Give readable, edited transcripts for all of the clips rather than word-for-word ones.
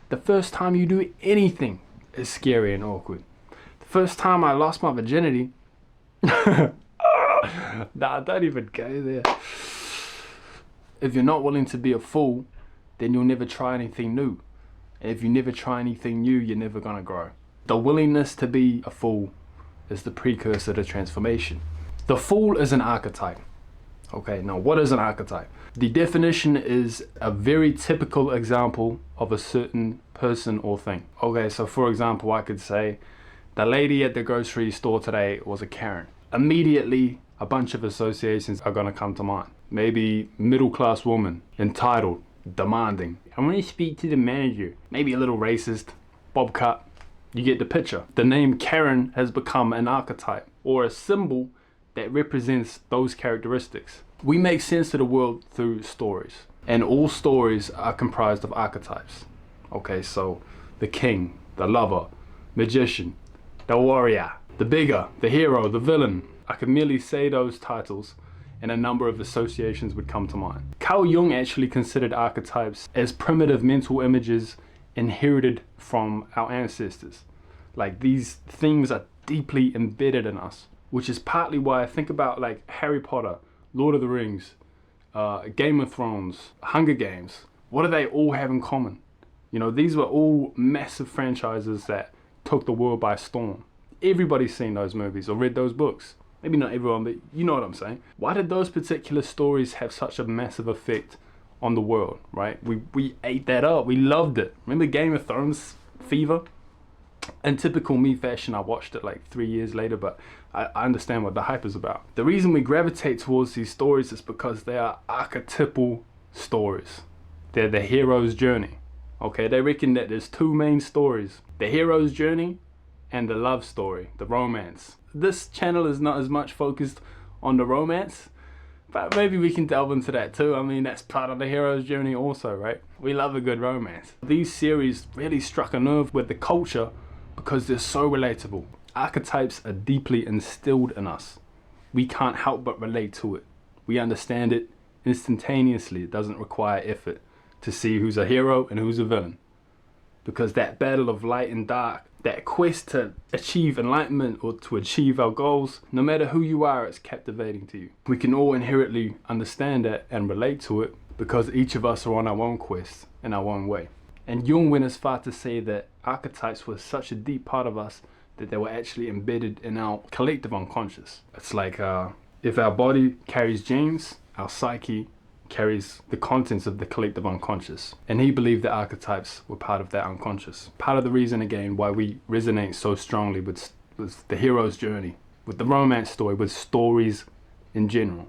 The first time you do anything is scary and awkward. The first time I lost my virginity, nah, don't even go there. If you're not willing to be a fool, then you'll never try anything new. And if you never try anything new, you're never gonna grow. The willingness to be a fool is the precursor to transformation. The fool is an archetype. Okay, now what is an archetype? The definition is a very typical example of a certain person or thing. Okay, so for example, I could say, the lady at the grocery store today was a Karen. Immediately, a bunch of associations are gonna come to mind. Maybe middle-class woman, entitled, demanding. I want to speak to the manager. Maybe a little racist, bob cut. You get the picture. The name Karen has become an archetype or a symbol that represents those characteristics. We make sense of the world through stories, and all stories are comprised of archetypes. Okay, so the king, the lover, magician, the warrior, the bigger, the hero, the villain. I could merely say those titles and a number of associations would come to mind. Carl Jung actually considered archetypes as primitive mental images inherited from our ancestors. Like, these things are deeply embedded in us, which is partly why I think about like Harry Potter, Lord of the Rings, Game of Thrones, Hunger Games. What do they all have in common? You know, these were all massive franchises that took the world by storm. Everybody's seen those movies or read those books. Maybe not everyone, but you know what I'm saying. Why did those particular stories have such a massive effect on the world, right? We ate that up. We loved it. Remember Game of Thrones fever? In typical me fashion, I watched it like 3 years later, but I understand what the hype is about. The reason we gravitate towards these stories is because they are archetypal stories. They're the hero's journey. Okay, they reckon that there's two main stories: the hero's journey and the love story, the romance. This channel is not as much focused on the romance, but maybe we can delve into that too. I mean, that's part of the hero's journey also, right? We love a good romance. These series really struck a nerve with the culture because they're so relatable. Archetypes are deeply instilled in us. We can't help but relate to it. We understand it instantaneously. It doesn't require effort to see who's a hero and who's a villain. Because that battle of light and dark, that quest to achieve enlightenment or to achieve our goals, no matter who you are, it's captivating to you. We can all inherently understand that and relate to it because each of us are on our own quest in our own way. And Jung went as far to say that archetypes were such a deep part of us that they were actually embedded in our collective unconscious. It's like if our body carries genes, our psyche carries the contents of the collective unconscious. And he believed that archetypes were part of that unconscious. Part of the reason, again, why we resonate so strongly with the hero's journey, with the romance story, with stories in general.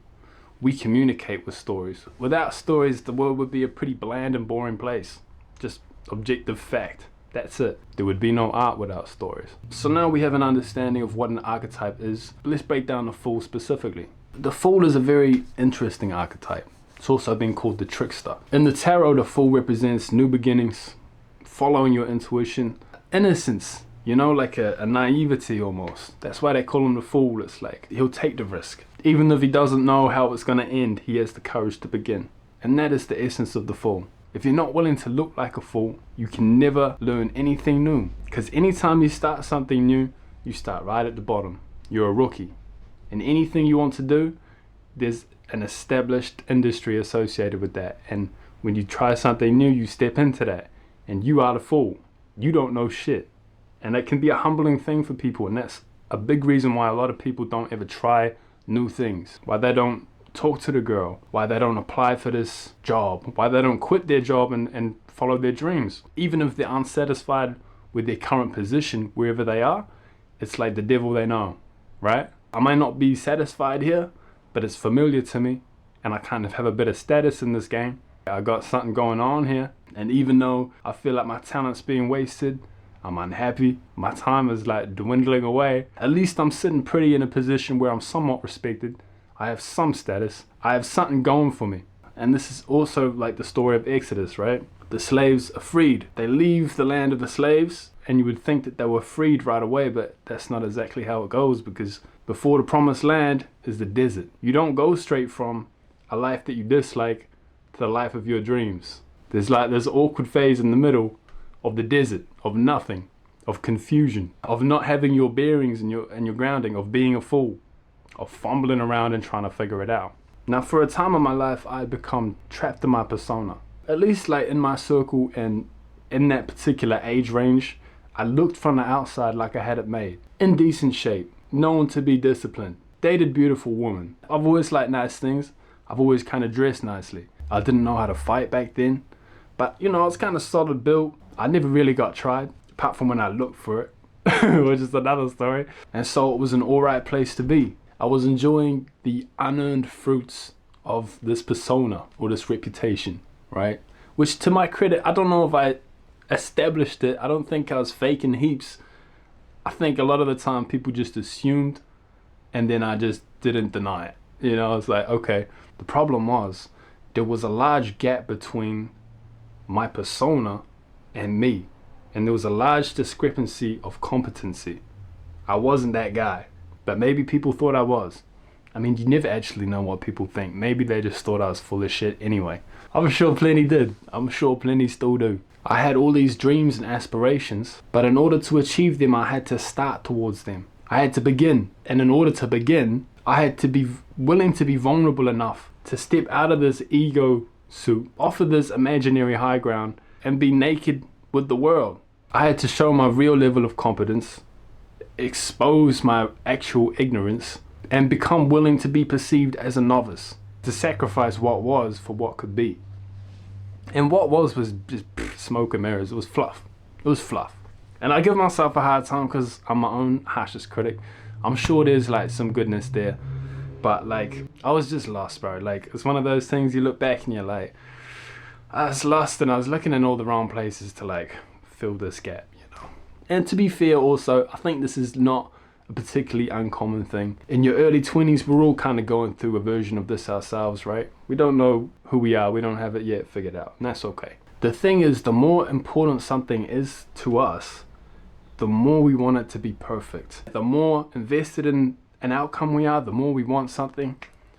We communicate with stories. Without stories, the world would be a pretty bland and boring place. Just objective fact. That's it. There would be no art without stories. So now we have an understanding of what an archetype is. Let's break down the fool specifically. The fool is a very interesting archetype. It's also been called the trickster. In the tarot, the fool represents new beginnings, following your intuition, innocence, you know, like a naivety almost. That's why they call him the fool. It's like he'll take the risk. Even if he doesn't know how it's going to end, he has the courage to begin. And that is the essence of the fool. If you're not willing to look like a fool, you can never learn anything new. Because anytime you start something new, you start right at the bottom. You're a rookie. And anything you want to do, there's an established industry associated with that. And when you try something new, you step into that. And you are the fool. You don't know shit. And that can be a humbling thing for people. And that's a big reason why a lot of people don't ever try new things. Why they don't talk to the girl, why they don't apply for this job, why they don't quit their job and follow their dreams. Even if they're unsatisfied with their current position, wherever they are, it's like the devil they know, right? I might not be satisfied here, but it's familiar to me, and I kind of have a bit of status in this game. I got something going on here, and even though I feel like my talent's being wasted, I'm unhappy, my time is like dwindling away, at least I'm sitting pretty in a position where I'm somewhat respected. I have some status. I have something going for me. And this is also like the story of Exodus, right? The slaves are freed. They leave the land of the slaves, and you would think that they were freed right away, but that's not exactly how it goes, because before the promised land is the desert. You don't go straight from a life that you dislike to the life of your dreams. There's an awkward phase in the middle of the desert, of nothing, of confusion, of not having your bearings and your grounding, of being a fool, of fumbling around and trying to figure it out. Now, for a time in my life, I had become trapped in my persona. At least like in my circle and in that particular age range, I looked from the outside like I had it made. In decent shape, known to be disciplined, dated beautiful woman. I've always liked nice things. I've always kind of dressed nicely. I didn't know how to fight back then, but you know, I was kind of solid built. I never really got tried, apart from when I looked for it, which is another story. And so it was an alright place to be. I was enjoying the unearned fruits of this persona or this reputation, right? Which to my credit, I don't know if I established it. I don't think I was faking heaps. I think a lot of the time people just assumed and then I just didn't deny it. You know, it's like, okay. The problem was there was a large gap between my persona and me. And there was a large discrepancy of competency. I wasn't that guy, but maybe people thought I was. I mean, you never actually know what people think. Maybe they just thought I was full of shit anyway. I'm sure plenty did. I'm sure plenty still do. I had all these dreams and aspirations, but in order to achieve them, I had to start towards them. I had to begin. And in order to begin, I had to be willing to be vulnerable enough to step out of this ego suit, off of this imaginary high ground, and be naked with the world. I had to show my real level of competence, expose my actual ignorance, and become willing to be perceived as a novice, to sacrifice what was for what could be. And what was just smoke and mirrors. It was fluff. It was fluff. And I give myself a hard time because I'm my own harshest critic. I'm sure there's like some goodness there, but like I was just lost, bro. Like it's one of those things you look back and you're like, I was lost and I was looking in all the wrong places to like fill this gap, you know. And to be fair also, I think this is not a particularly uncommon thing. In your early 20s, we're all kind of going through a version of this ourselves, right? We don't know who we are. We don't have it yet figured out, and that's okay. The thing is, the more important something is to us, the more we want it to be perfect. The more invested in an outcome we are, the more we want something.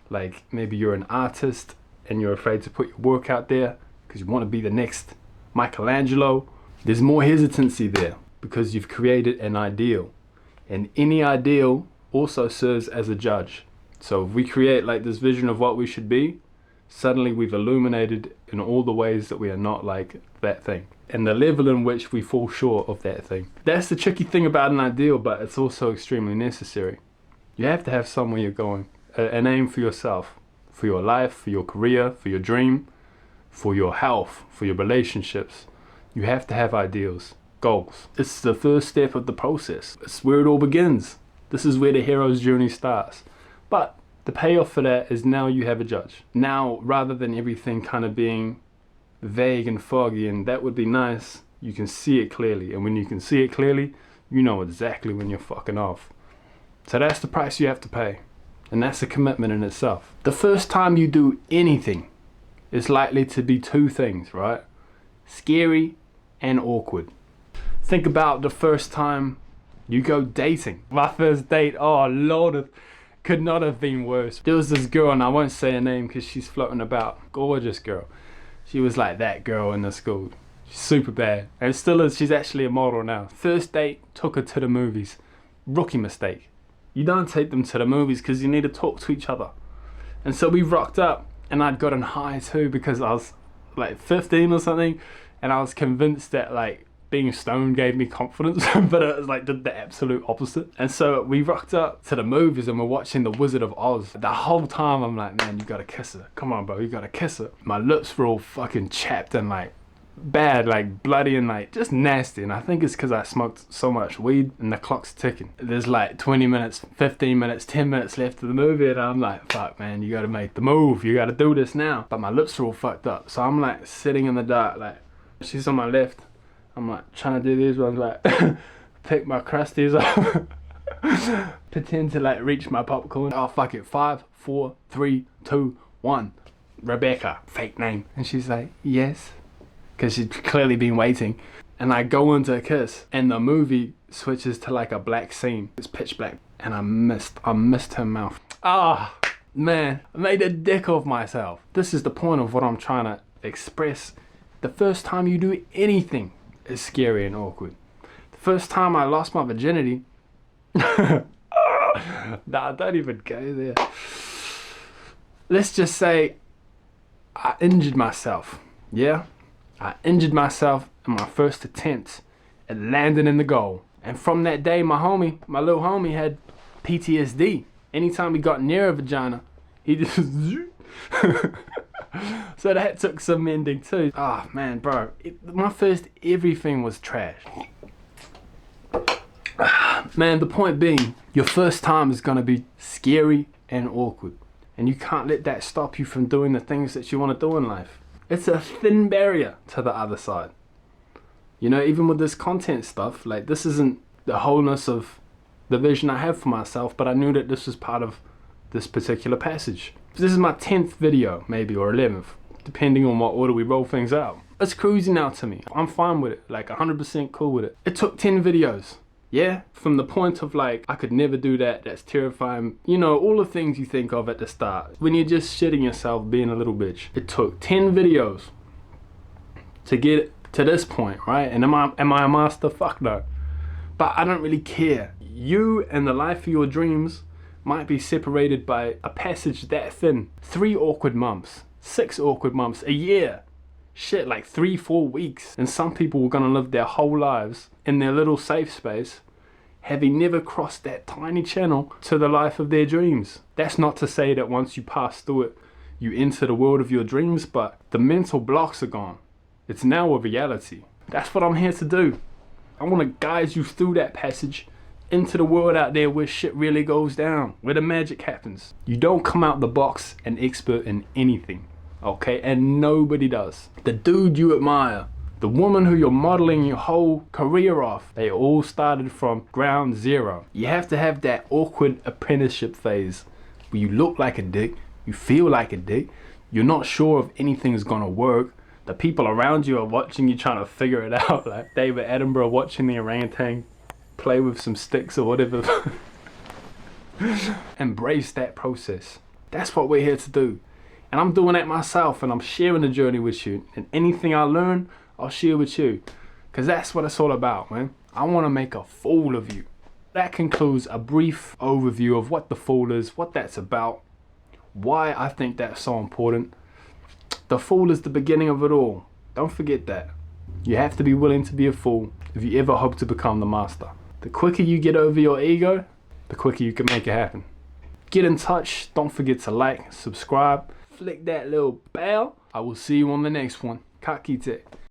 Like maybe you're an artist and you're afraid to put your work out there because you want to be the next Michelangelo. There's more hesitancy there because you've created an ideal. And any ideal also serves as a judge. So if we create like this vision of what we should be, suddenly we've illuminated in all the ways that we are not like that thing. And the level in which we fall short of that thing. That's the tricky thing about an ideal, but it's also extremely necessary. You have to have somewhere you're going. An aim for yourself, for your life, for your career, for your dream, for your health, for your relationships. You have to have ideals. Goals. It's the first step of the process. It's where it all begins. This is where the hero's journey starts. But the payoff for that is now you have a judge. Now, rather than everything kind of being vague and foggy, and that would be nice, you can see it clearly. And when you can see it clearly, you know exactly when you're fucking off. So that's the price you have to pay. And that's a commitment in itself. The first time you do anything is likely to be two things, right? Scary and awkward. Think about the first time you go dating. My first date, oh Lord, it could not have been worse. There was this girl, and I won't say her name because she's floating about. Gorgeous girl. She was like that girl in the school. She's super bad. And still is, she's actually a model now. First date, took her to the movies. Rookie mistake. You don't take them to the movies because you need to talk to each other. And so we rocked up, and I'd gotten high too because I was like 15 or something, and I was convinced that like being stoned gave me confidence, but it was like did the absolute opposite. And so we rocked up to the movies and we're watching The Wizard of Oz. The whole time I'm like, man, you gotta kiss her. Come on, bro, you gotta kiss her. My lips were all fucking chapped and like bad, like bloody and like just nasty. And I think it's because I smoked so much weed and the clock's ticking. There's like 20 minutes, 15 minutes, 10 minutes left of the movie, and I'm like, fuck, man, you gotta make the move. You gotta do this now. But my lips are all fucked up. So I'm like sitting in the dark, like she's on my left. I'm like trying to do these ones, like pick my crusties up, pretend to like reach my popcorn. Oh fuck it, 5, 4, 3, 2, 1. Rebecca, fake name. And she's like, yes, because she'd clearly been waiting. And I go into a kiss, and the movie switches to like a black scene. It's pitch black, and I missed her mouth. Ah, man, I made a dick of myself. This is the point of what I'm trying to express. The first time you do anything is scary and awkward. The first time I lost my virginity, nah, don't even go there. Let's just say I injured myself. Yeah, I injured myself in my first attempt at landing in the goal. And from that day, my little homie had PTSD. Anytime he got near a vagina, he just so that took some mending too. Ah, man, bro, my first everything was trash. Man, the point being, your first time is gonna be scary and awkward, and you can't let that stop you from doing the things that you want to do in life. It's a thin barrier to the other side. You know, even with this content stuff, like, this isn't the wholeness of the vision I have for myself, but I knew that this was part of this particular passage. This is my 10th video, maybe, or 11th, depending on what order we roll things out. It's cruising out to me. I'm fine with it, like 100% cool with it. It took 10 videos. Yeah, from the point of like, I could never do that, that's terrifying. You know, all the things you think of at the start, when you're just shitting yourself, being a little bitch. It took 10 videos to get to this point, right? And am I a master? Fuck no. But I don't really care. You and the life of your dreams might be separated by a passage that thin. 3 awkward months, 6 awkward months, a year. Shit, like 3-4 weeks. And some people were gonna live their whole lives in their little safe space, having never crossed that tiny channel to the life of their dreams. That's not to say that once you pass through it, you enter the world of your dreams, but the mental blocks are gone. It's now a reality. That's what I'm here to do. I want to guide you through that passage into the world out there where shit really goes down, where the magic happens. You don't come out the box an expert in anything, okay? And nobody does. The dude you admire, the woman who you're modeling your whole career off, they all started from ground zero. You have to have that awkward apprenticeship phase where you look like a dick, you feel like a dick, you're not sure if anything's gonna work. The people around you are watching you trying to figure it out, like David Attenborough watching the orangutan play with some sticks or whatever. Embrace that process. That's what we're here to do. And I'm doing that myself, and I'm sharing the journey with you. And anything I learn, I'll share with you. Because that's what it's all about, man. I want to make a fool of you. That concludes a brief overview of what the fool is, what that's about, why I think that's so important. The fool is the beginning of it all. Don't forget that. You have to be willing to be a fool if you ever hope to become the master. The quicker you get over your ego, the quicker you can make it happen. Get in touch. Don't forget to like, subscribe, flick that little bell. I will see you on the next one. Ka kite.